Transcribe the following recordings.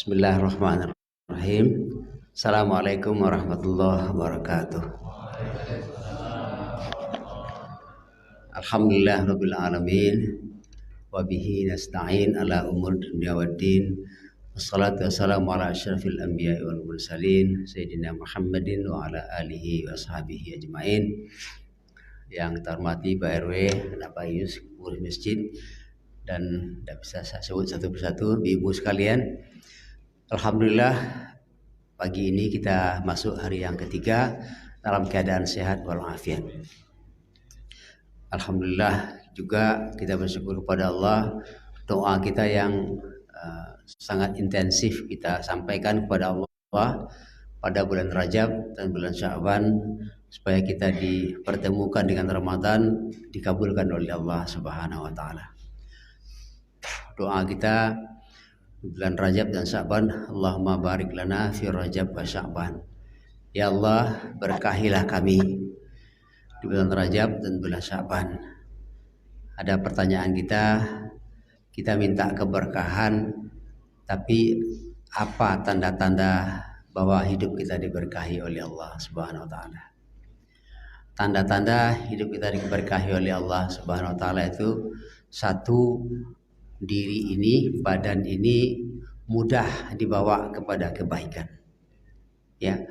Bismillahirrahmanirrahim. Assalamualaikum warahmatullahi wabarakatuh. Alhamdulillah rabbil alamin. Wa bihi nasta'in ala umur dunya waddin. Wassalatu wassalamu ala asyrafil anbiya'i wal mursalin Sayyidina Muhammadin wa ala alihi wa ashabihi ajmain. Yang terhormati Pak RW, Pak Yus, pengurus masjid, dan tidak bisa saya sebut satu persatu, ibu sekalian. Alhamdulillah pagi ini kita masuk hari yang ketiga dalam keadaan sehat walafiat. Alhamdulillah juga kita bersyukur kepada Allah, doa kita yang sangat intensif kita sampaikan kepada Allah pada bulan Rajab dan bulan Sya'ban supaya kita dipertemukan dengan Ramadan, dikabulkan oleh Allah Subhanahu wa taala. Doa kita bulan Rajab dan Sya'ban, Allahumma barik lana fi Rajab wa Sya'ban. Ya Allah, berkahilah kami di bulan Rajab dan bulan Sya'ban. Ada pertanyaan kita minta keberkahan, tapi apa tanda-tanda bahwa hidup kita diberkahi oleh Allah Subhanahu wa taala? Tanda-tanda hidup kita diberkahi oleh Allah Subhanahu wa taala itu satu, diri ini, badan ini mudah dibawa kepada kebaikan. Ya,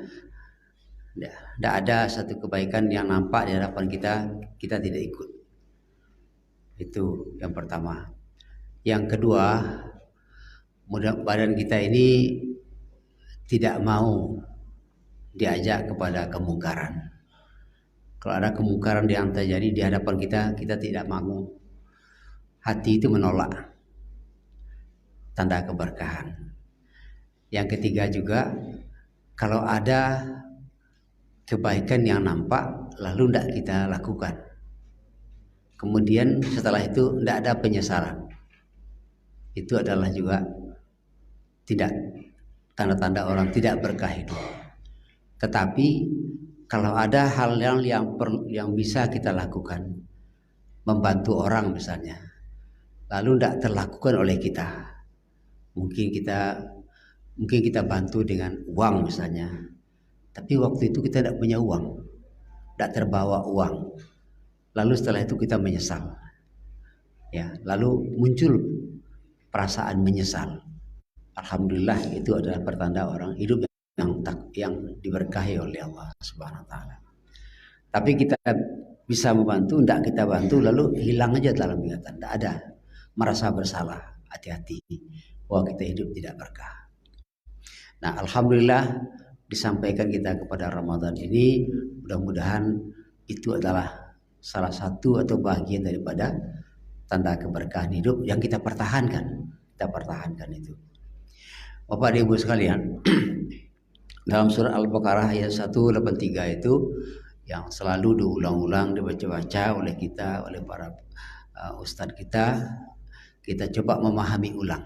tidak ada satu kebaikan yang nampak di hadapan kita tidak ikut. Itu yang pertama. Yang kedua, badan kita ini tidak mau diajak kepada kemungkaran. Kalau ada kemungkaran yang terjadi di hadapan kita tidak mau. Hati itu menolak. Tanda keberkahan. Yang ketiga juga, kalau ada kebaikan yang nampak lalu tidak kita lakukan, kemudian setelah itu tidak ada penyesalan, itu adalah juga tidak tanda-tanda orang tidak berkah hidup. Tetapi kalau ada hal yang bisa kita lakukan, membantu orang misalnya, lalu tidak terlakukan oleh kita, mungkin kita bantu dengan uang misalnya, tapi waktu itu kita tidak punya uang, tidak terbawa uang, lalu setelah itu kita menyesal, ya, lalu muncul perasaan menyesal. Alhamdulillah, itu adalah pertanda orang hidup yang diberkahi oleh Allah Subhanahu wa taala. Tapi kita bisa membantu, tidak kita bantu lalu hilang aja dalam ingatan, tidak ada merasa bersalah. Hati-hati bahwa kita hidup tidak berkah. Nah, alhamdulillah disampaikan kita kepada Ramadan ini, mudah-mudahan itu adalah salah satu atau bagian daripada tanda keberkahan hidup yang kita pertahankan. Kita pertahankan itu. Bapak dan Ibu sekalian, dalam surah Al-Baqarah ayat 183 itu yang selalu diulang-ulang, dibaca-baca oleh kita, oleh para ustadz kita coba memahami ulang.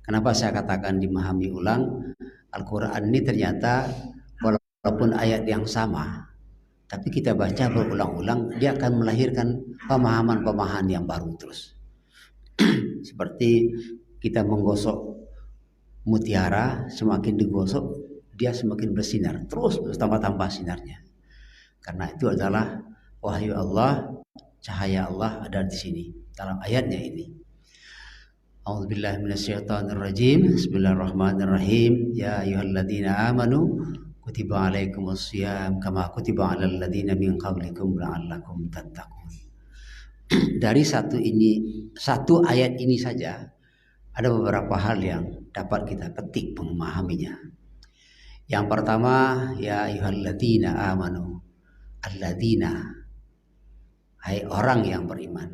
Kenapa saya katakan dimahami ulang? Al-Quran ini ternyata walaupun ayat yang sama, tapi kita baca berulang-ulang, dia akan melahirkan pemahaman-pemahaman yang baru terus. Seperti kita menggosok mutiara, semakin digosok dia semakin bersinar, terus tambah-tambah sinarnya. Karena itu adalah wahyu Allah, cahaya Allah ada di sini dalam ayatnya ini. A'udzubillahi minasyaitonirrajim. Bismillahirrahmanirrahim. Ya ayyuhalladzina amanu kutiba alaikumussyiyam kama kutiba alal ladzina min qablikum la'allakum tattaqun. Dari satu ayat ini saja ada beberapa hal yang dapat kita petik memahaminya. Yang pertama, ya ayyuhalladzina amanu. Alladzina, hai orang yang beriman.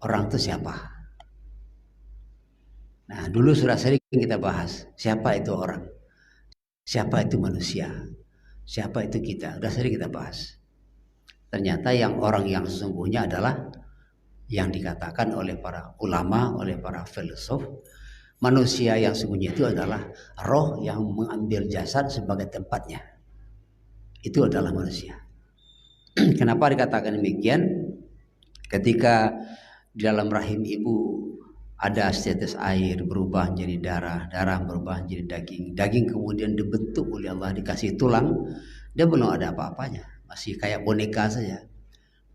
Orang itu siapa? Nah, dulu sudah sering kita bahas siapa itu orang, siapa itu manusia, siapa itu kita. Sudah sering kita bahas. Ternyata orang yang sesungguhnya adalah yang dikatakan oleh para ulama, oleh para filsuf, manusia yang sesungguhnya itu adalah roh yang mengambil jasad sebagai tempatnya. Itu adalah manusia. Kenapa dikatakan demikian? Ketika di dalam rahim ibu ada setetes air berubah menjadi darah, darah berubah menjadi daging, daging kemudian dibentuk oleh Allah dikasih tulang, dia belum ada apa-apanya, masih kayak boneka saja.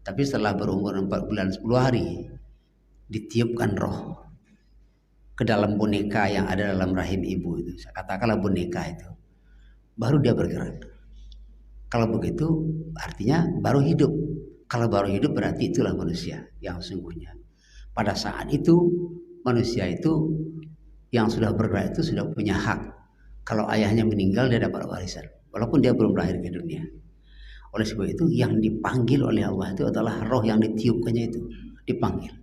Tapi setelah berumur 4 bulan 10 hari ditiupkan roh ke dalam boneka yang ada dalam rahim ibu itu, katakanlah boneka itu, baru dia bergerak. Kalau begitu artinya baru hidup. Kalau baru hidup berarti itulah manusia yang sungguhnya. Pada saat itu manusia itu yang sudah bergerak itu sudah punya hak. Kalau ayahnya meninggal dia dapat warisan, walaupun dia belum lahir ke dunia. Oleh sebab itu yang dipanggil oleh Allah itu adalah roh yang ditiupkannya itu, dipanggil.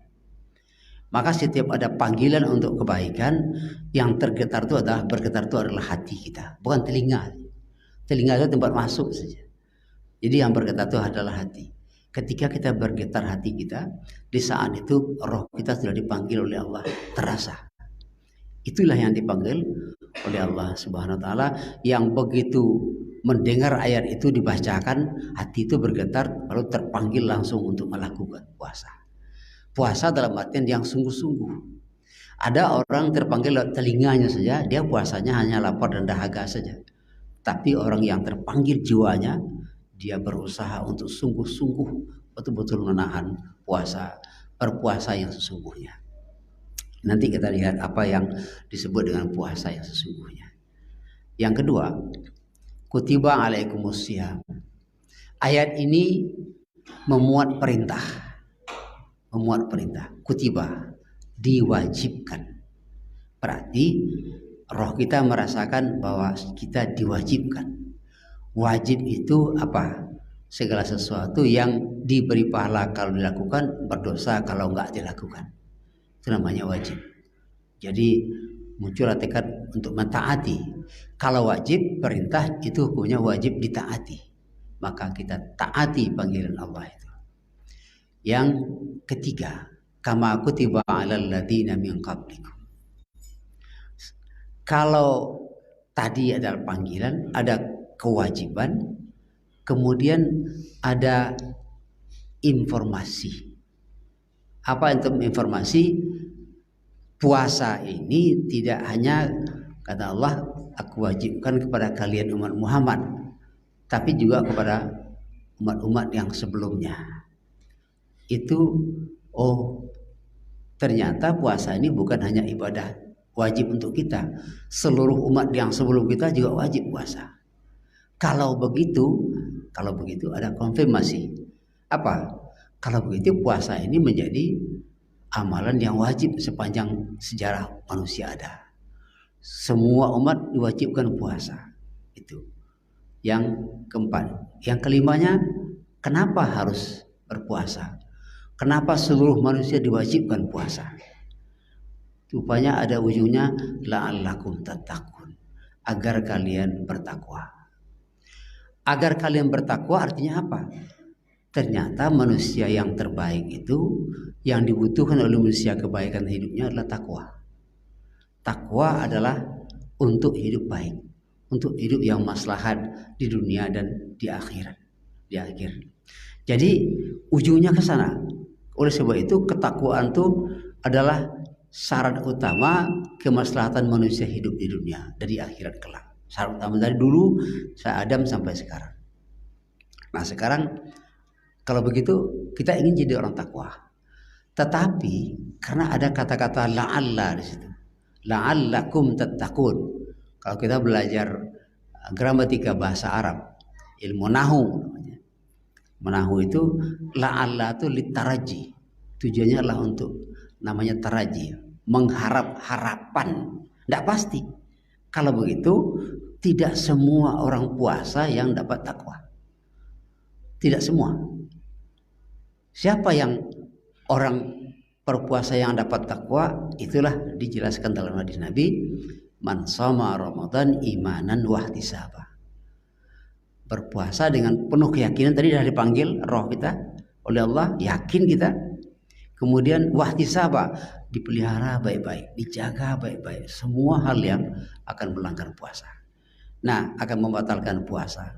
Maka setiap ada panggilan untuk kebaikan, yang tergetar itu adalah bergetar itu adalah hati kita, bukan telinga. Telinga itu tempat masuk saja. Jadi yang bergetar itu adalah hati. Ketika kita bergetar hati kita, di saat itu roh kita sudah dipanggil oleh Allah, terasa. Itulah yang dipanggil oleh Allah Subhanahu wa taala, yang begitu mendengar ayat itu dibacakan, hati itu bergetar lalu terpanggil langsung untuk melakukan puasa. Puasa dalam artian yang sungguh-sungguh. Ada orang terpanggil telinganya saja, dia puasanya hanya lapar dan dahaga saja. Tapi orang yang terpanggil jiwanya, dia berusaha untuk sungguh-sungguh betul-betul menahan puasa, berpuasa yang sesungguhnya. Nanti kita lihat apa yang disebut dengan puasa yang sesungguhnya. Yang kedua, kutiba alaikumusiyam. Ayat ini memuat perintah. Memuat perintah. Kutiba, diwajibkan. Berarti roh kita merasakan bahwa kita diwajibkan. Wajib itu apa? Segala sesuatu yang diberi pahala kalau dilakukan, berdosa kalau enggak dilakukan. Itu namanya wajib. Jadi muncullah tekad untuk mentaati. Kalau wajib, perintah itu hukumnya wajib ditaati. Maka kita taati panggilan Allah itu. Yang ketiga, kama kutiba 'alal ladzina min qablikum. Kalau tadi adalah panggilan, ada kewajiban, kemudian ada informasi. Apa itu informasi? Puasa ini tidak hanya, kata Allah, aku wajibkan kepada kalian umat Muhammad, tapi juga kepada umat-umat yang sebelumnya. Itu, ternyata puasa ini bukan hanya ibadah wajib untuk kita, seluruh umat yang sebelum kita juga wajib puasa. Kalau begitu ada konfirmasi. Apa? Kalau begitu puasa ini menjadi amalan yang wajib sepanjang sejarah manusia ada. Semua umat diwajibkan puasa. Itu. Yang keempat. Yang kelimanya, kenapa harus berpuasa? Kenapa seluruh manusia diwajibkan puasa? Rupanya ada ujungnya, la'allakum tattaqun, agar kalian bertakwa. Agar kalian bertakwa artinya apa? Ternyata manusia yang terbaik itu, yang dibutuhkan oleh manusia kebaikan hidupnya adalah takwa. Takwa adalah untuk hidup baik, untuk hidup yang maslahat di dunia dan di akhirat. Di akhir. Jadi ujungnya ke sana. Oleh sebab itu ketakwaan itu adalah syarat utama kemaslahatan manusia hidup di dunia dan di akhirat kelak. Syarat utama dari dulu saya Adam sampai sekarang. Nah sekarang kalau begitu kita ingin jadi orang takwa. Tetapi karena ada kata-kata la'alla di situ. La'allakum tattaqun. Kalau kita belajar gramatika bahasa Arab, ilmu nahu namanya. Menahu itu la'alla itu litaraji. Tujuannya adalah untuk namanya taraji, mengharap harapan. Tidak pasti. Kalau begitu tidak semua orang puasa yang dapat takwa. Tidak semua. Siapa yang orang berpuasa yang dapat takwa? Itulah dijelaskan dalam hadis Nabi, man shoma Ramadan imanan wahtisaba. Berpuasa dengan penuh keyakinan, tadi sudah dipanggil roh kita oleh Allah, yakin kita. Kemudian wahtisaba, dipelihara baik-baik, dijaga baik-baik, semua hal yang akan melanggar puasa. Nah, akan membatalkan puasa.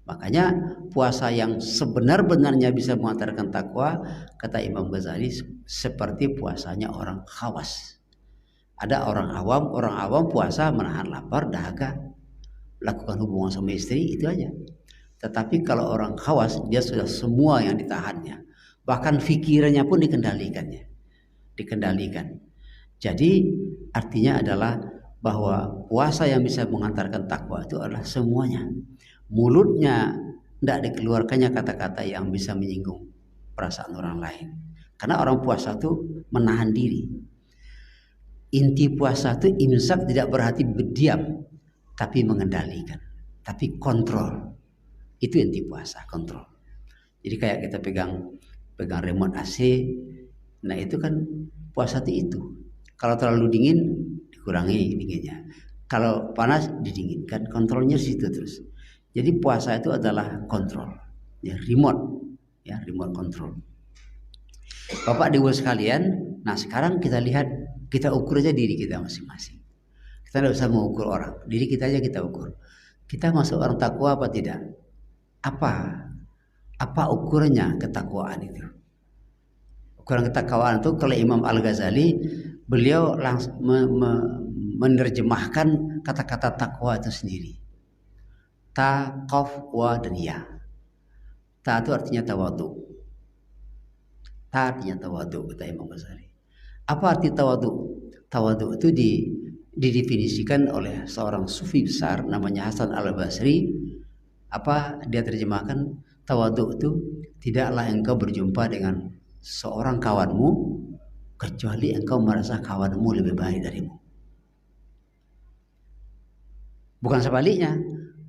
Makanya puasa yang sebenar-benarnya bisa mengantarkan takwa, kata Imam Ghazali, seperti puasanya orang khawas. Ada orang awam puasa menahan lapar, dahaga, lakukan hubungan sama istri, itu aja. Tetapi kalau orang khawas, dia sudah semua yang ditahannya, bahkan pikirannya pun dikendalikan. Jadi artinya adalah bahwa puasa yang bisa mengantarkan takwa itu adalah semuanya. Mulutnya tidak dikeluarkannya kata-kata yang bisa menyinggung perasaan orang lain. Karena orang puasa itu menahan diri. Inti puasa itu imsak, tidak berarti berdiam, tapi mengendalikan, tapi kontrol. Itu inti puasa, kontrol. Jadi kayak kita pegang remote AC, nah itu kan puasa itu. Kalau terlalu dingin dikurangi dinginnya, kalau panas didinginkan, kontrolnya situ terus. Jadi puasa itu adalah kontrol, ya, remote control. Bapak Ibu sekalian, nah sekarang kita lihat, kita ukur aja diri kita masing-masing. Kita tidak usah mengukur orang, diri kita aja kita ukur. Kita masuk orang takwa apa tidak? Apa ukurannya ketakwaan itu? Ukuran ketakwaan itu, kalau Imam Al-Ghazali, beliau langsung menerjemahkan kata-kata takwa itu sendiri. Ta, qaf, wa, dan ya. Ta itu artinya tawadu. Ta artinya tawadu, kata Imam Ghazali. Apa arti tawadu? Tawadu itu didefinisikan oleh seorang sufi besar namanya Hasan Al-Basri. Apa dia terjemahkan? Tawadu itu, tidaklah engkau berjumpa dengan seorang kawanmu kecuali engkau merasa kawanmu lebih baik darimu. Bukan sebaliknya.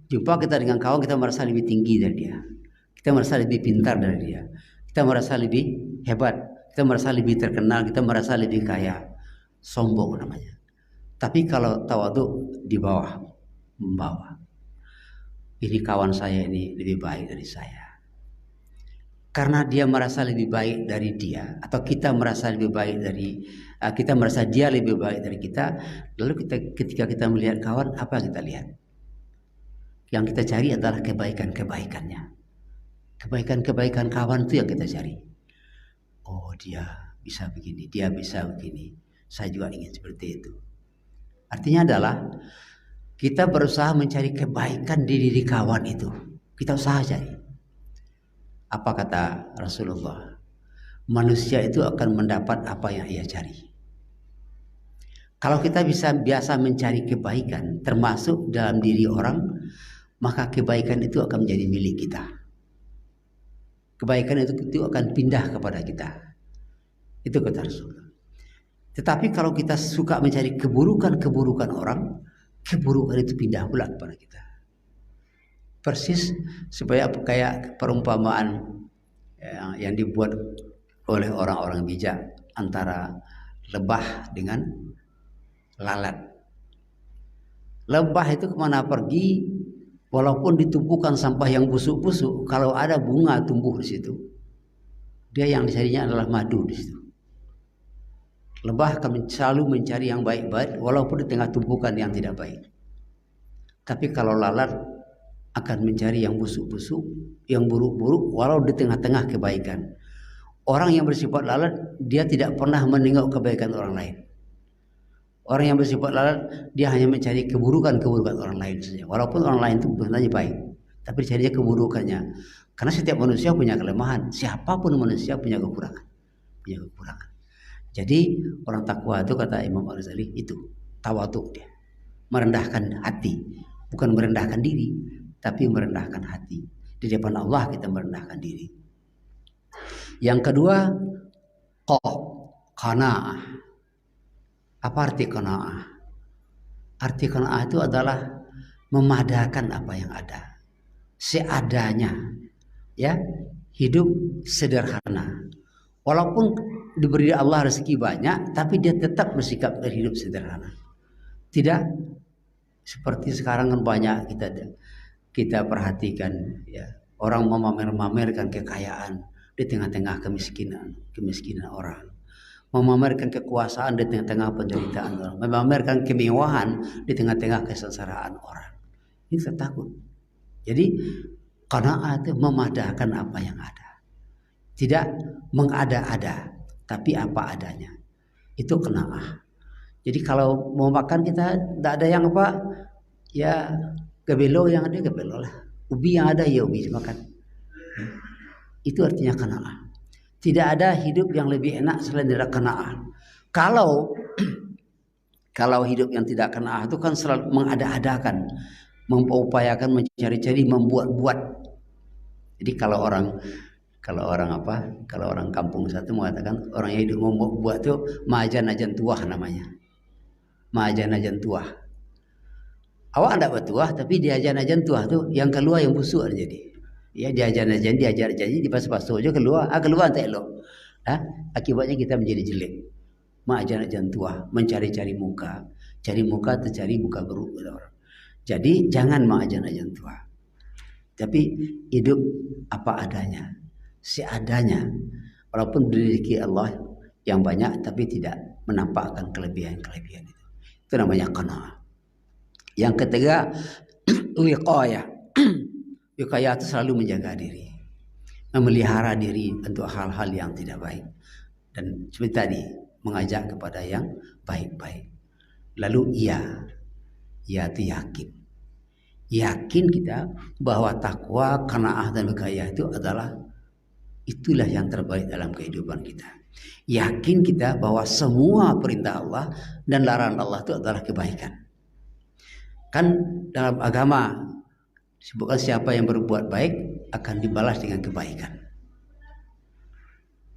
Jumpa kita dengan kawan, kita merasa lebih tinggi dari dia, kita merasa lebih pintar dari dia, kita merasa lebih hebat, kita merasa lebih terkenal, kita merasa lebih kaya. Sombong namanya. Tapi kalau tawadu, di bawah, membawa. Ini kawan saya ini lebih baik dari saya. Karena dia merasa lebih baik dari dia, atau kita merasa lebih baik dari kita merasa dia lebih baik dari kita. Lalu ketika kita melihat kawan, apa yang kita lihat? Yang kita cari adalah kebaikan-kebaikannya. Kebaikan-kebaikan kawan itu yang kita cari. Oh, dia bisa begini, dia bisa begini, saya juga ingin seperti itu. Artinya adalah kita berusaha mencari kebaikan di diri kawan itu. Kita usaha cari. Apa kata Rasulullah? Manusia itu akan mendapat apa yang ia cari. Kalau kita biasa mencari kebaikan, termasuk dalam diri orang, maka kebaikan itu akan menjadi milik kita. Kebaikan itu akan pindah kepada kita. Itu kata Rasulullah. Tetapi kalau kita suka mencari keburukan-keburukan orang, keburukan itu pindah pula kepada kita. Persis supaya kayak perumpamaan yang dibuat oleh orang-orang bijak antara lebah dengan lalat. Lebah itu kemana pergi, walaupun ditumpukan sampah yang busuk-busuk, kalau ada bunga tumbuh di situ, dia yang dicarinya adalah madu di situ. Lebah akan selalu mencari yang baik-baik, walaupun di tengah tumpukan yang tidak baik. Tapi kalau lalat akan mencari yang busuk-busuk, yang buruk-buruk, walau di tengah-tengah kebaikan. Orang yang bersifat lalat, dia tidak pernah menengok kebaikan orang lain. Orang yang bersifat lalat, dia hanya mencari keburukan-keburukan orang lain saja. Walaupun orang lain itu sebenarnya baik, tapi carinya keburukannya. Karena setiap manusia punya kelemahan. Siapapun manusia punya kekurangan. Jadi orang takwa itu, kata Imam Al-Ghazali, itu tawadhu, dia merendahkan hati, bukan merendahkan diri, tapi merendahkan hati. Di depan Allah kita merendahkan diri. Yang kedua, qanaah. Apa arti qanaah? Arti qanaah itu adalah memadakan apa yang ada, seadanya, ya, hidup sederhana. Walaupun diberi Allah rezeki banyak, tapi dia tetap bersikap hidup sederhana. Tidak seperti sekarang kan banyak kita perhatikan, ya, orang memamerkan kekayaan di tengah-tengah kemiskinan orang, memamerkan kekuasaan di tengah-tengah penderitaan orang, memamerkan kemewahan di tengah-tengah kesengsaraan orang. Ini kita takut. Jadi Qanaah itu memadahkan apa yang ada. Tidak mengada-ada, tapi apa adanya. Itu qanaah. Jadi kalau mau makan kita tidak ada yang apa, ya gebelo yang ada gebelo lah. Ubi yang ada ya ubi makan. Itu artinya qanaah. Tidak ada hidup yang lebih enak selain dari qanaah. Kalau hidup yang tidak qanaah itu kan selalu mengada-adakan, mengupayakan, mencari-cari, membuat-buat. Jadi kalau orang kampung satu mengatakan orang yang hidup membuat itu majan-ajan tuah namanya. Majan-ajan tuah. Awak tidak bertuah tapi diajan-ajan tuah tuh yang keluar yang busuk jadi. Ya diajar-ajar jadi dipas-pasu aja keluar tak elok. Akibatnya kita menjadi jelek. Majan-ajan tua, mencari-cari muka, cari muka atau cari muka buruk orang. Jadi jangan majan-ajan tua. Tapi hidup apa adanya, seadanya. Walaupun dimiliki Allah yang banyak tapi tidak menampakkan kelebihan-kelebihan itu. Itu namanya qanaah. Yang ketiga, wiqayah. Wiqayah itu selalu menjaga diri, memelihara diri untuk hal-hal yang tidak baik. Dan seperti tadi, mengajak kepada yang baik-baik. Lalu ia itu yakin. Yakin kita bahwa takwa, qanaah dan wiqayah itu itulah yang terbaik dalam kehidupan kita. Yakin kita bahwa semua perintah Allah dan larangan Allah itu adalah kebaikan. Kan dalam agama disebutkan siapa yang berbuat baik akan dibalas dengan kebaikan.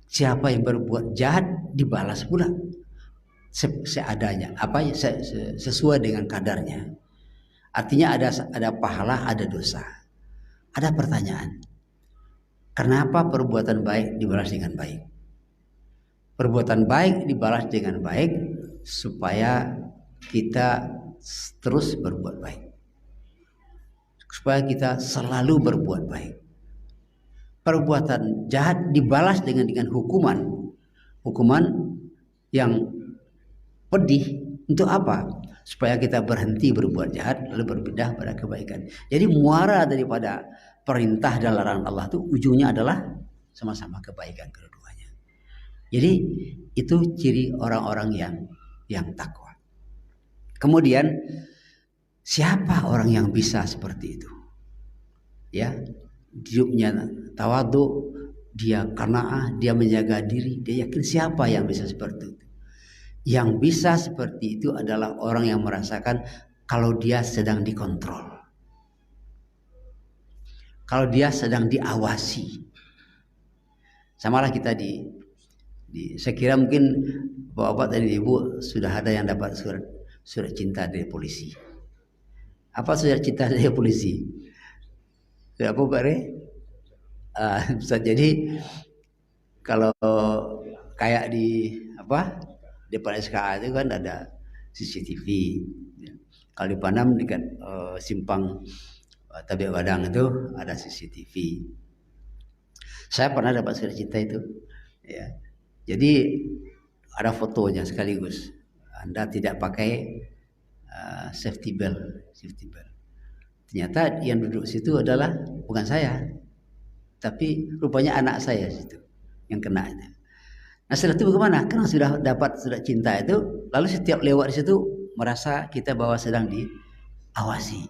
Siapa yang berbuat jahat dibalas pula seadanya, sesuai dengan kadarnya. Artinya ada pahala, ada dosa. Ada pertanyaan. Kenapa perbuatan baik dibalas dengan baik? Perbuatan baik dibalas dengan baik supaya kita terus berbuat baik. Supaya kita selalu berbuat baik. Perbuatan jahat dibalas dengan hukuman yang pedih. Untuk apa? Supaya kita berhenti berbuat jahat lalu berpindah pada kebaikan. Jadi muara daripada perintah dan larangan Allah itu ujungnya adalah sama-sama kebaikan keduanya. Jadi itu ciri orang-orang yang takwa. Kemudian siapa orang yang bisa seperti itu? Ya, hidupnya tawadhu, dia qanaah, dia menjaga diri, dia yakin. Siapa yang bisa seperti itu? Yang bisa seperti itu adalah orang yang merasakan kalau dia sedang dikontrol, kalau dia sedang diawasi. Samalah kita saya kira mungkin bapak dan ibu sudah ada yang dapat surat cinta dari polisi. Apa surat cinta dari polisi? Sudah apa Pak Re? Bisa jadi kalau kayak di depan SKA itu kan ada CCTV. Kalau di Panam dekat simpang Tabik Badang itu ada CCTV. Saya pernah dapat surat cinta itu. Ya. Jadi ada fotonya sekaligus. Anda tidak pakai safety belt. Ternyata yang duduk situ adalah bukan saya, tapi rupanya anak saya situ yang kena itu. Nah setelah itu bagaimana? Karena sudah dapat surat cinta itu, lalu setiap lewat di situ merasa kita bahwa sedang diawasi.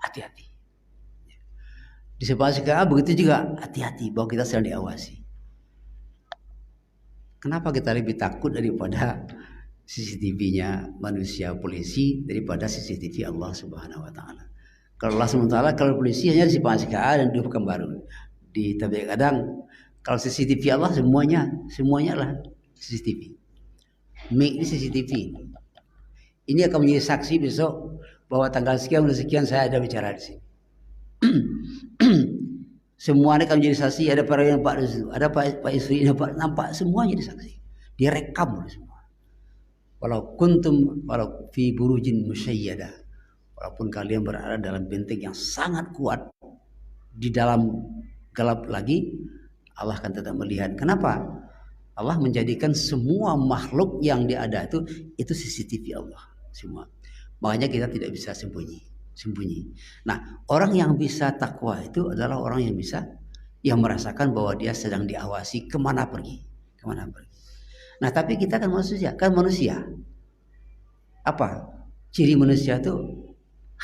Hati-hati. Di sebelah sekarang begitu juga, hati-hati bahwa kita sedang diawasi. Kenapa kita lebih takut daripada CCTV-nya manusia polisi daripada CCTV Allah Subhanahu wa taala? Kalau Allah Subhanahu wa taala, kalau polisi hanya di Simpang SKA dan di Pekanbaru. Di Tabik Kadang, kalau CCTV Allah semuanya lah CCTV. Mic ini CCTV. Ini akan menjadi saksi besok bahwa tanggal sekian saya ada bicara di sini. Semua ini akan menjadi saksi. Ada para yang nampak di situ, ada Pak Isri nampak semuanya jadi saksi. Dia rekam semua. Walau fi burujin musyayyada. Walaupun kalian berada dalam benteng yang sangat kuat, di dalam gelap lagi, Allah akan tetap melihat. Kenapa? Allah menjadikan semua makhluk yang ada itu CCTV Allah semua. Makanya kita tidak bisa sembunyi. sembunyi. Nah, orang yang bisa takwa itu adalah orang yang merasakan bahwa dia sedang diawasi kemana pergi, kemana pergi. Nah, tapi kita kan manusia. Apa ciri manusia itu?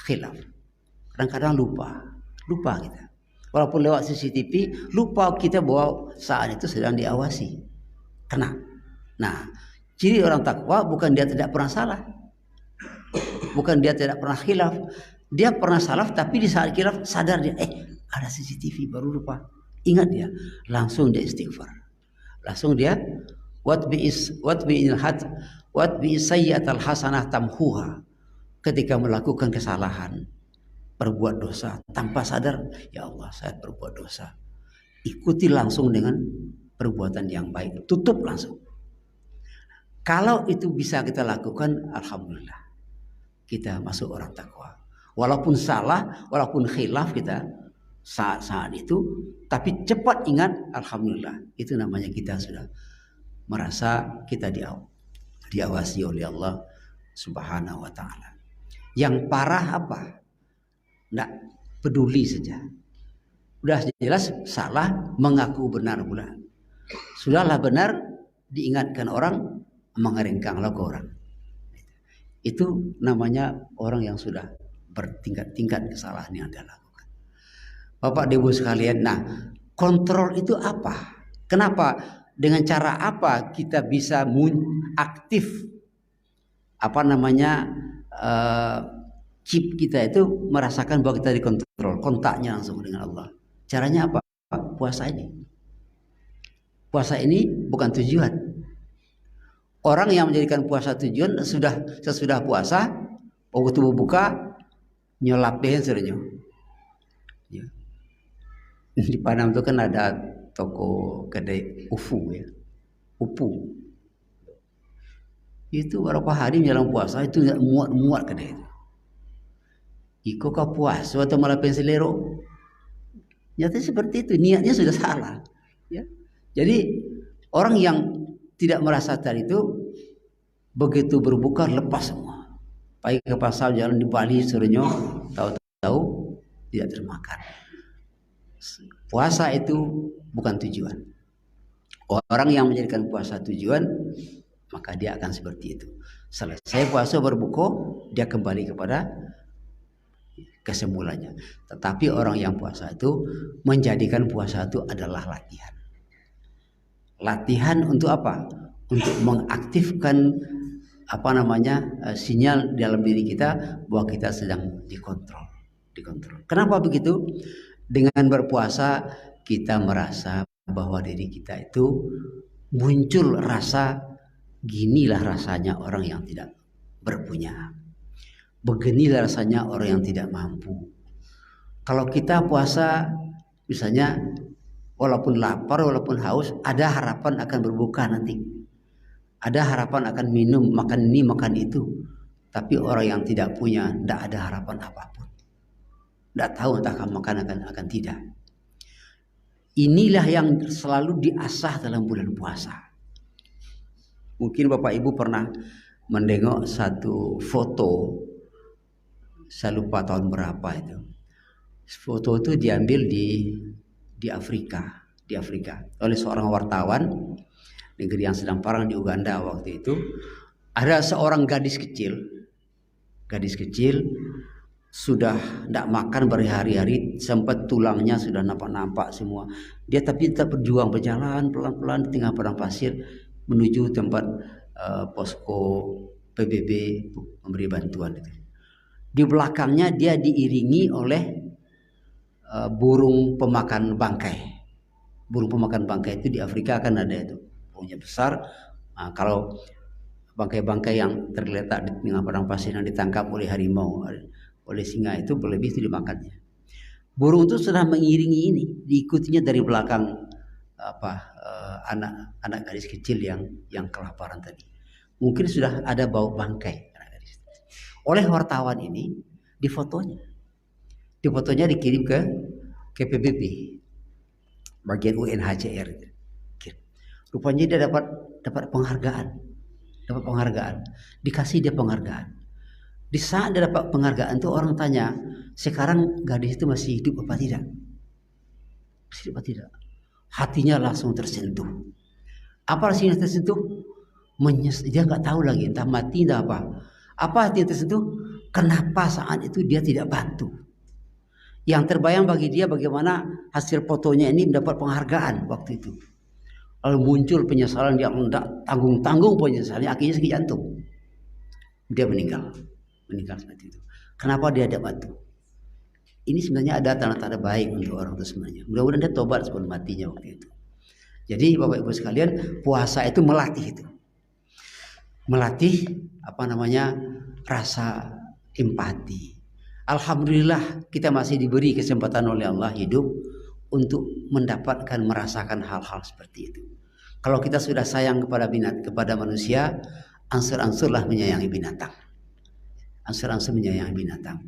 Khilaf. Kadang-kadang lupa kita. Walaupun lewat CCTV, lupa kita bahwa saat itu sedang diawasi. Kena. Nah, ciri orang takwa bukan dia tidak pernah salah, bukan dia tidak pernah khilaf. Dia pernah salah, tapi di saat khilaf sadar dia, ada CCTV, baru lupa. Ingat dia, langsung dia istighfar. Langsung dia what bi sayyi'atal hasanah tamhuha. Ketika melakukan kesalahan, berbuat dosa tanpa sadar, ya Allah saya berbuat dosa, ikuti langsung dengan perbuatan yang baik, tutup langsung. Kalau itu bisa kita lakukan, alhamdulillah kita masuk orang takwa. Walaupun salah, walaupun khilaf kita saat itu, tapi cepat ingat, alhamdulillah, itu namanya kita sudah merasa kita diawasi oleh Allah Subhanahu wa ta'ala. Yang parah apa? Nggak peduli saja. Udah jelas salah, mengaku benar pula. Sudahlah benar, diingatkan orang, mengeringkanglah ke orang. Itu namanya orang yang sudah bertingkat-tingkat kesalahan yang dia lakukan. Bapak Ibu sekalian, nah kontrol itu apa? Kenapa? Dengan cara apa kita bisa aktif chip kita itu merasakan bahwa kita dikontrol, kontaknya langsung dengan Allah. Caranya apa? Puasa ini. Puasa ini bukan tujuan. Orang yang menjadikan puasa tujuan sesudah puasa, waktu buka nyolap deh sebenarnya. Ya. Di Padang itu kan ada toko kedai ya. Upu. Itu berapa hari menjelang puasa itu nggak muat kedai itu. Iko kau puasa atau malah pensilero? Nyata seperti itu, niatnya sudah salah. Ya. Jadi orang yang tidak merasa tadi itu begitu berbuka lepas semua. Pergi ke pasar jalan di Bali suruhnya tahu-tahu tidak termakan. Puasa itu bukan tujuan. Orang yang menjadikan puasa tujuan, maka dia akan seperti itu. Selesai puasa berbuka, dia kembali kepada kesembulannya. Tetapi orang yang puasa itu menjadikan puasa itu adalah latihan. Latihan untuk apa? Untuk mengaktifkan sinyal dalam diri kita bahwa kita sedang dikontrol. Kenapa begitu? Dengan berpuasa kita merasa bahwa diri kita itu muncul rasa, ginilah rasanya orang yang tidak berpunya. Beginilah rasanya orang yang tidak mampu. Kalau kita puasa misalnya, walaupun lapar, walaupun haus, ada harapan akan berbuka nanti. Ada harapan akan minum, makan ini, makan itu. Tapi orang yang tidak punya, tidak ada harapan apapun. Tidak tahu entah akan makan akan tidak. Inilah yang selalu diasah dalam bulan puasa. Mungkin Bapak Ibu pernah mendengar satu foto, saya lupa tahun berapa itu. Foto itu diambil di Afrika oleh seorang wartawan, negeri yang sedang perang di Uganda waktu itu. Ada seorang gadis kecil sudah tidak makan berhari-hari, sempat tulangnya sudah nampak semua. Dia tapi tetap berjalan pelan-pelan di tengah padang pasir menuju tempat posko PBB memberi bantuan itu. Di belakangnya dia diiringi oleh burung pemakan bangkai. Burung pemakan bangkai itu di Afrika kan ada itu, burungnya besar. Nah, kalau bangkai-bangkai yang tergeletak di tengah padang pasir yang ditangkap oleh harimau, oleh singa itu berlebih itu dimakannya. Burung itu sudah mengiringi ini, diikutinya dari belakang anak gadis kecil yang kelaparan tadi. Mungkin sudah ada bau bangkai anak gadis. Oleh wartawan ini di fotonya dikirim ke PBB, bagian UNHCR. Rupanya dia dapat penghargaan, dikasih dia penghargaan. Di saat dia dapat penghargaan tuh orang tanya, sekarang gadis itu masih hidup apa tidak? Masih hidup apa tidak? Hatinya langsung tersentuh. Apa rasanya tersentuh? Dia nggak tahu lagi entah mati entah apa. Apa hati tersentuh? Kenapa saat itu dia tidak bantu? Yang terbayang bagi dia bagaimana hasil fotonya ini mendapat penghargaan waktu itu. Lalu muncul penyesalan yang tidak tanggung-tanggung, penyesalannya akhirnya sakit jantung. Dia meninggal seperti itu. Kenapa dia tidak bantu? Ini sebenarnya ada tanda-tanda baik untuk orang itu sebenarnya. Mudah-mudahan dia tobat sebelum matinya waktu itu. Jadi Bapak Ibu sekalian, puasa itu melatih itu. Melatih rasa empati. Alhamdulillah kita masih diberi kesempatan oleh Allah hidup untuk mendapatkan merasakan hal-hal seperti itu. Kalau kita sudah sayang kepada manusia, ansur-ansurlah menyayangi binatang. Ansur-ansur menyayangi binatang.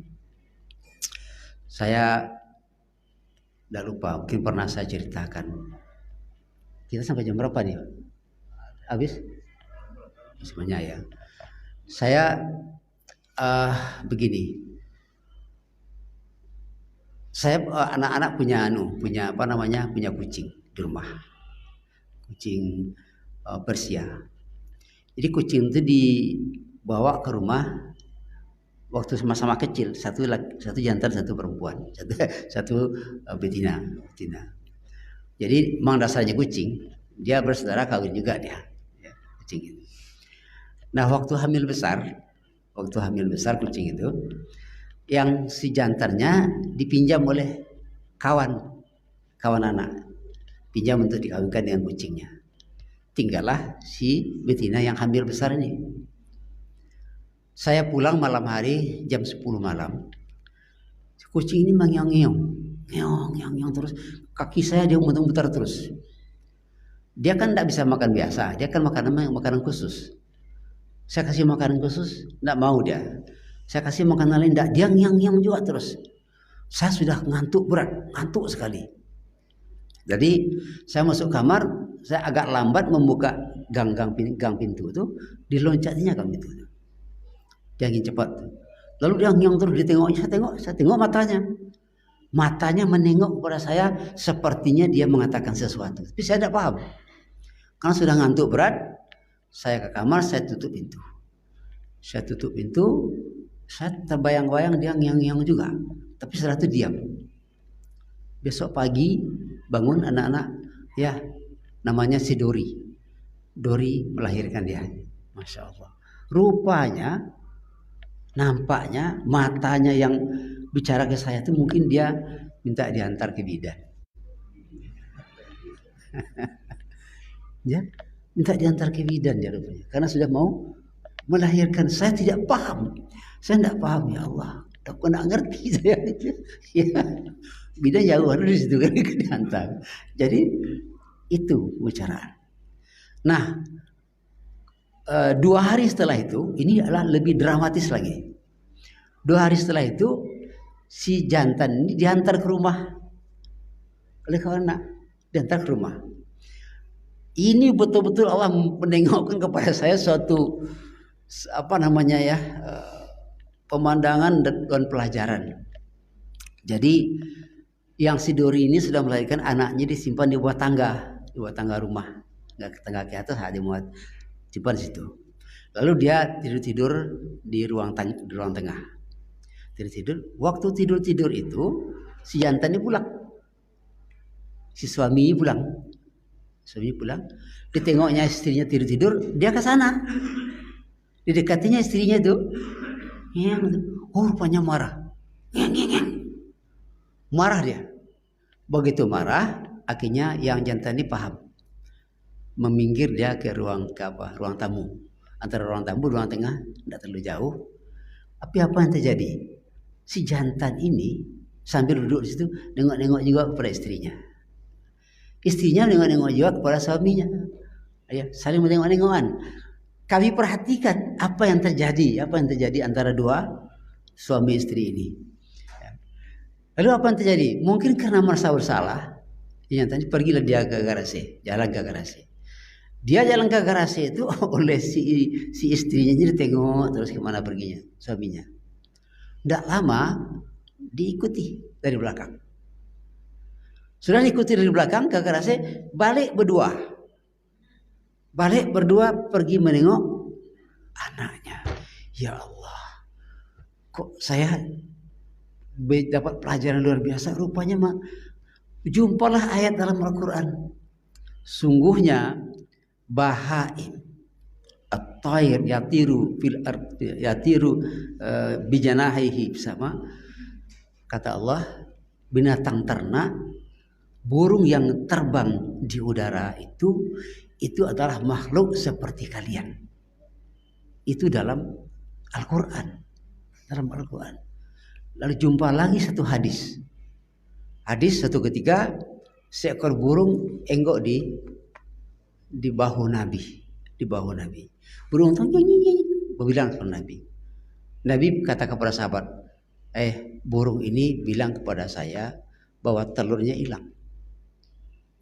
Saya tidak lupa, mungkin pernah saya ceritakan. Kita sampai jam berapa nih? Habis? Semuanya ya. Saya begini. Saya anak-anak punya kucing di rumah. Kucing Persia. Jadi kucing itu dibawa ke rumah waktu sama-sama kecil, satu jantan, satu perempuan, satu betina. Jadi memang dasarnya kucing, dia bersaudara kawin juga dia, kucing itu. Nah waktu hamil besar kucing itu, yang si jantannya dipinjam oleh kawan anak, pinjam untuk dikawinkan dengan kucingnya. Tinggallah si betina yang hamil besar ini. Saya pulang malam hari jam 10 malam. Kucing ini mengyong-nyong terus. Kaki saya dia muter-muter terus. Dia kan tidak bisa makan biasa, dia kan makanan khusus. Saya kasih makanan khusus, tidak mau dia. Saya kasih makanan lain, tidak, dia ngiang-ngiang juga terus. Saya sudah ngantuk sekali. Jadi saya masuk kamar, saya agak lambat membuka gang pintu itu, diloncatinya gang pintu itu. Dia ingin cepat. Lalu dia ngiang terus, saya tengok matanya menengok kepada saya, sepertinya dia mengatakan sesuatu. Tapi saya tidak paham. Karena sudah ngantuk berat, saya ke kamar, saya tutup pintu. Saya terbayang-bayang dia ngiang-ngiang juga. Tapi setelah itu diam. Besok pagi bangun anak-anak, ya namanya si Dori melahirkan dia. Masya Allah. Nampaknya matanya yang bicara ke saya itu mungkin dia minta diantar ke bidan. Ya, minta diantar ke bidan ya rupanya. Karena sudah mau melahirkan. Saya tidak paham. Saya tidak paham, ya Allah. Tak pernah ngerti saya. Ya, bidan jauh harus di situ kan diantar. Jadi itu bicaraan. Nah, 2 hari setelah itu, ini adalah lebih dramatis lagi. 2 hari setelah itu, si jantan ini diantar ke rumah oleh kawan anak, diantar ke rumah. Ini betul-betul Allah menengokkan kepada saya suatu pemandangan dan pelajaran. Jadi yang si Dori ini sudah melahirkan, anaknya disimpan di bawah tangga rumah, nggak ke tangga ke atas, dia muat simpan di situ. Lalu dia tidur di ruang tengah. Tidur. Waktu tidur itu si jantan ini pulang. Si suami pulang. Ditengoknya istrinya tidur, dia ke sana. Didekatinya istrinya itu. Rupanya marah. Marah dia. Begitu marah, akhirnya yang jantan ini paham. Meminggir dia ke ruang tamu. Antara ruang tamu, ruang tengah, tidak terlalu jauh. Tapi apa yang terjadi? Si jantan ini sambil duduk di situ, nengok-nengok juga kepada istrinya. Istrinya nengok-nengok juga kepada suaminya. Ya, saling menengok-nengokan. Kami perhatikan apa yang terjadi antara dua suami istri ini. Lalu apa yang terjadi? Mungkin karena merasa bersalah, yang tadi pergilah dia ke garasi, jalan ke garasi. Dia jalan ke garasi itu oleh si istrinya, jadi tengok terus kemana perginya suaminya. Tidak lama diikuti dari belakang. Sudah diikuti dari belakang ke garasi, balik berdua. Balik berdua pergi menengok anaknya. Ya Allah, kok saya dapat pelajaran luar biasa. Rupanya mah jumpalah ayat dalam Al-Quran. Sungguhnya bahaim at-tayr yatiru fil yatiru bijanahihi, sama kata Allah, binatang ternak, burung yang terbang di udara itu adalah makhluk seperti kalian. Itu dalam Al-Quran. Dalam Al-Quran. Lalu jumpa lagi satu hadis. Hadis satu ketika seekor burung enggok di bahu Nabi. Di bahu Nabi. Burung itu bilang kepada Nabi. Nabi kata kepada sahabat, burung ini bilang kepada saya bahwa telurnya hilang.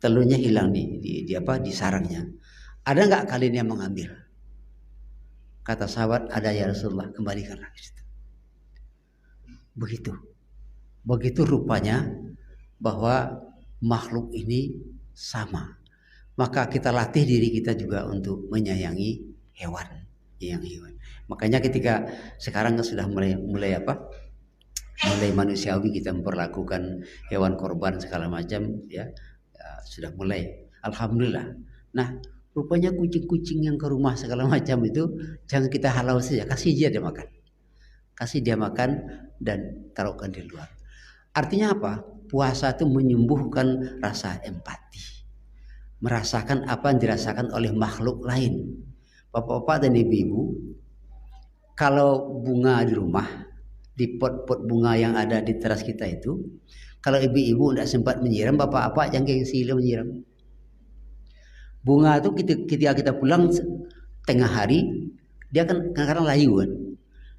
Telurnya hilang di sarangnya. Ada nggak kalian yang mengambil? Kata sahabat, ada ya Rasulullah, kembalikanlah ke situ. Begitu rupanya bahwa makhluk ini sama. Maka kita latih diri kita juga untuk menyayangi hewan. Makanya ketika sekarang sudah mulai manusiawi kita memperlakukan hewan korban segala macam, ya sudah mulai, alhamdulillah. Nah, rupanya kucing-kucing yang ke rumah segala macam itu jangan kita halau saja, kasih dia makan. Kasih dia makan dan taruhkan di luar. Artinya apa? Puasa itu menyembuhkan rasa empati. Merasakan apa yang dirasakan oleh makhluk lain. Bapak-bapak dan ibu-ibu, kalau bunga di rumah, di pot-pot bunga yang ada di teras kita itu, kalau ibu-ibu tidak sempat menyiram, bapak-bapak jangan gengsi menyiram. Bunga itu ketika kita pulang tengah hari, dia kan kadang-kadang layu kan.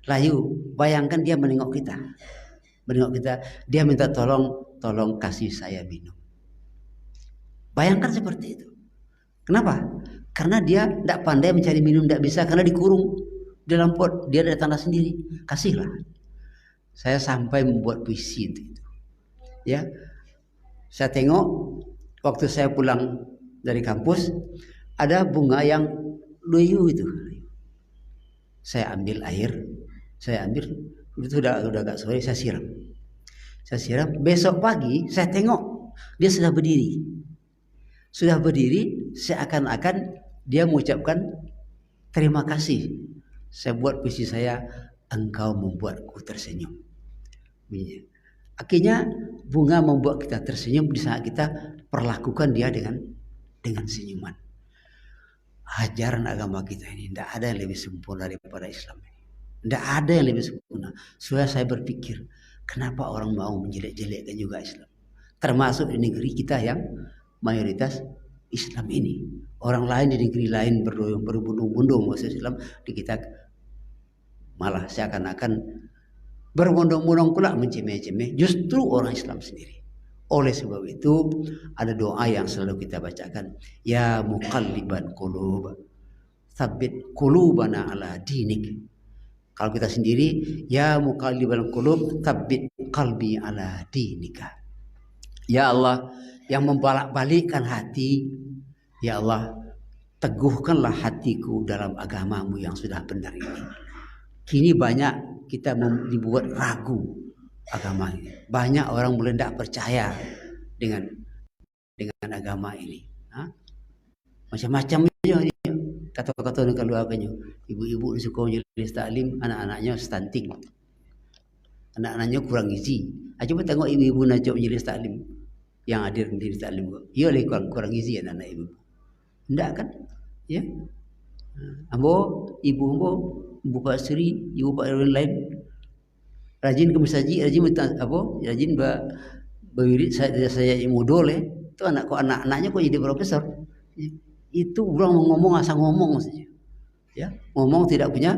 Layu, bayangkan dia menengok kita. Dia minta tolong kasih saya minum. Bayangkan seperti itu. Kenapa? Karena dia tidak pandai mencari minum, tidak bisa karena dikurung dalam pot. Dia ada tanda sendiri. Kasihlah. Saya sampai membuat puisi itu. Ya, saya tengok waktu saya pulang dari kampus ada bunga yang layu itu. Saya ambil air, itu udah agak sore, saya siram. Besok pagi saya tengok dia sudah berdiri, seakan-akan dia mengucapkan terima kasih. Saya buat puisi saya, engkau membuatku tersenyum. Akhirnya bunga membuat kita tersenyum di saat kita perlakukan dia dengan senyuman. Ajaran agama kita ini tidak ada yang lebih sempurna daripada Islam ini. Tidak ada yang lebih sempurna. Sudah saya berpikir, kenapa orang mau menjelek-jelekkan juga Islam? Termasuk di negeri kita yang mayoritas Islam ini. Orang lain di negeri lain berbondong-bondong masuk Islam, di kita malah seakan-akan berbondong-bondong pula mencemeh-cemeh justru orang Islam sendiri. Oleh sebab itu ada doa yang selalu kita bacakan, ya muqalliban qulub tsabbit qulubana ala dinik. Kalau kita sendiri, ya muqalliban qulub tsabbit qalbi ala dinika. Ya Allah yang membolak-balikkan hati, ya Allah teguhkanlah hatiku dalam agamamu yang sudah benar ini. Kini banyak kita dibuat ragu agama ini. Banyak orang mulai tidak percaya dengan agama ini. Macam-macam kata-kata yang keluarganya. Ibu-ibu suka majelis taklim, anak-anaknya stunting, anak-anaknya kurang gizi. Coba tengok ibu-ibu nak majelis taklim yang hadir di majelis taklim, ia lagi kurang gizi anak-anak ibu. Tidak kan? Ya. Ibu Pak Sri, ibu Pak Erwin lain rajin ke masjid, rajin berwirid saya modal itu anak-anaknya kok jadi profesor. Itu orang ngomong asal ngomong saja. Ya, ngomong tidak punya,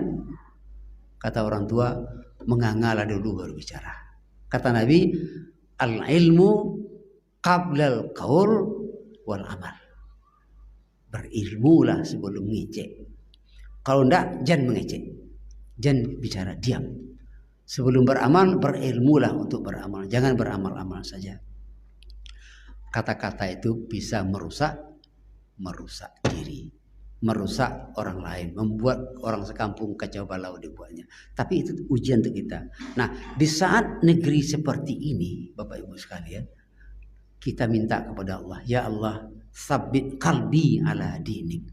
kata orang tua, mengangalah dulu baru bicara. Kata Nabi, al-ilmu qablal qaul wal amal. berilmulah sebelum ngecek. Kalau enggak, jangan mengecek, jangan bicara, diam. Sebelum beramal, berilmulah untuk beramal. Jangan beramal-amal saja. Kata-kata itu bisa merusak diri, merusak orang lain, membuat orang sekampung kacau balau dibuatnya. Tapi itu ujian untuk kita. Nah, di saat negeri seperti ini, Bapak Ibu sekalian, kita minta kepada Allah, ya Allah, sabit qalbi ala dinik.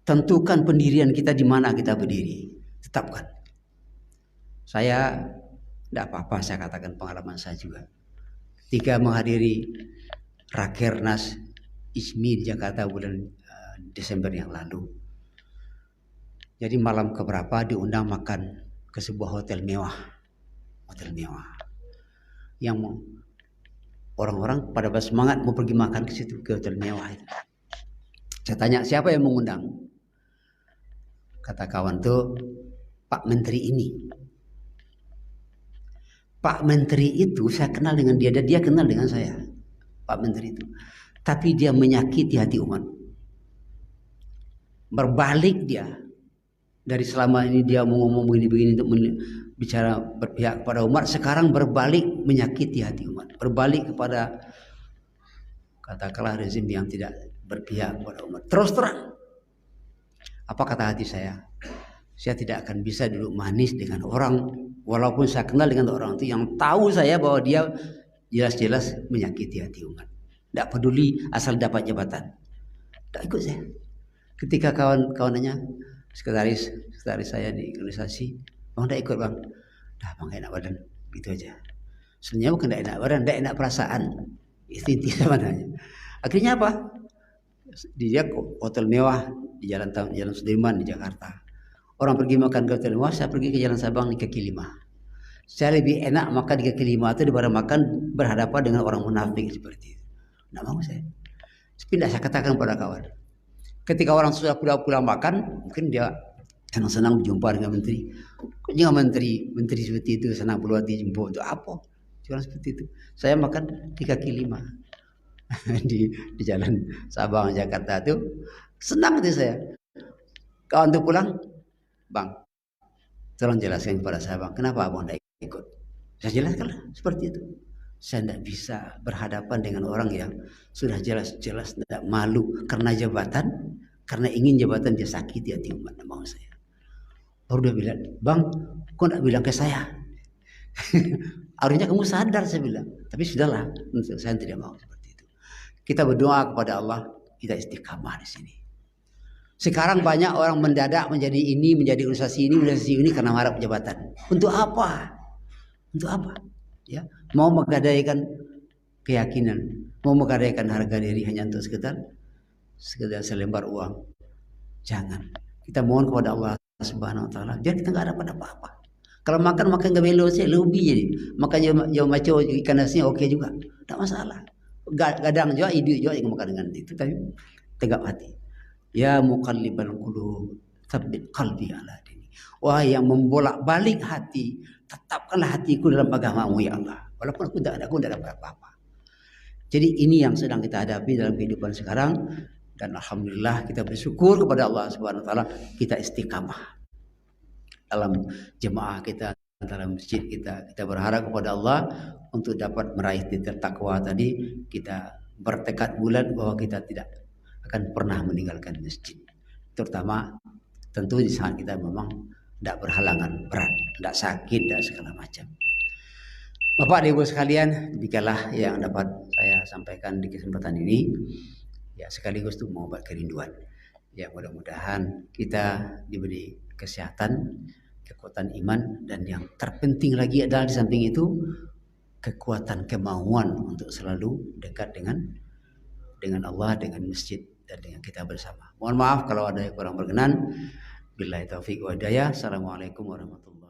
Tentukan pendirian kita di mana kita berdiri. Tetapkan. Saya tidak apa-apa, saya katakan pengalaman saya juga. Ketika menghadiri Rakernas ISMI di Jakarta bulan Desember yang lalu. Jadi malam keberapa diundang makan ke sebuah hotel mewah. Hotel mewah. Yang orang-orang pada bersemangat mau pergi makan ke situ, ke hotel mewah itu. Saya tanya, siapa yang mengundang? Kata kawan tuh, Pak Menteri ini. Pak Menteri itu saya kenal dengan dia, dan dia kenal dengan saya. Pak Menteri itu. Tapi dia menyakiti hati umat. Berbalik dia. Dari selama ini dia mau ngomong begini-begini untuk bicara berpihak kepada umat. Sekarang berbalik menyakiti hati umat. Berbalik kepada katakanlah rezim yang tidak berpihak kepada umat. Terus terang. Apa kata hati saya? Saya tidak akan bisa duduk manis dengan orang. Walaupun saya kenal dengan orang itu yang tahu saya bahwa dia jelas-jelas menyakiti hati umat. Tidak peduli asal dapat jabatan. Tidak ikut saya. Ketika kawan-kawannya sekretaris saya di organisasi, bang tidak ikut bang. Dah bang enak badan, gitu aja. Sebenarnya bukan tidak enak badan, tidak enak perasaan. Itu inti sebenarnya. Akhirnya apa? Dia hotel mewah di Jalan Sudirman di Jakarta. Orang pergi makan ke hotel mewah, saya pergi ke Jalan Sabang di kaki 5. Saya lebih enak makan di kaki 5 itu daripada makan berhadapan dengan orang munafik seperti itu. Tidak mau saya. Tidak saya katakan pada kawan. Ketika orang sudah pulang makan, mungkin dia senang-senang berjumpa dengan menteri. Jangan menteri seperti itu senang berhati jumpa untuk apa? Jangan seperti itu. Saya makan di kaki 5 di Jalan Sabang Jakarta itu senang itu saya. Kawan itu pulang, bang, tolong jelaskan kepada saya bang, kenapa abang tidak ikut? Saya jelaskan seperti itu. Saya tidak bisa berhadapan dengan orang yang sudah jelas-jelas tidak malu karena jabatan, karena ingin jabatan dia sakiti hati umat. Tidak mau saya. Baru dia bilang, bang, kok tidak bilang ke saya? Harusnya kamu sadar, saya bilang. Tapi sudahlah, saya tidak mau seperti itu. Kita berdoa kepada Allah, kita istiqamah di sini. Sekarang banyak orang mendadak menjadi ini, menjadi organisasi ini karena harap jabatan. Untuk apa? Untuk apa? Ya, mau menggadaikan keyakinan, mau menggadaikan harga diri hanya untuk sekedar selembar uang. Jangan. Kita mohon kepada Allah Subhanahu wa taala, biar kita enggak dapat apa-apa. Kalau makan nggak belo sih, lebih jadi. Makanya jauh macam ikan nasinya oke juga. Tak masalah. Kadang juga ide juga yang makan dengan itu, tapi tegap hati. Ya muqallibal qulub, tsabbit qalbi ala dini. Wah yang membolak-balik hati, tetapkanlah hatiku dalam agamamu ya Allah. Walaupun aku tidak dapat apa-apa. Jadi ini yang sedang kita hadapi dalam kehidupan sekarang, dan alhamdulillah kita bersyukur kepada Allah Subhanahu wa taala, kita istiqamah dalam jemaah kita, dalam masjid kita. Kita berharap kepada Allah untuk dapat meraih titik takwa tadi. Kita bertekad bulat bahwa kita tidak akan pernah meninggalkan masjid, terutama tentu di saat kita memang tidak berhalangan berat, tidak sakit, tidak segala macam. Bapak dan Ibu sekalian, demikianlah yang dapat saya sampaikan di kesempatan ini. Ya sekaligus untuk mengobat kerinduan. Ya mudah-mudahan kita diberi kesehatan, kekuatan iman, dan yang terpenting lagi adalah di samping itu kekuatan kemauan untuk selalu dekat dengan Allah, dengan masjid, dan dengan kita bersama. Mohon maaf kalau ada yang kurang berkenan. Billahi taufiq wa hidayah. Assalamualaikum warahmatullahi wabarakatuh.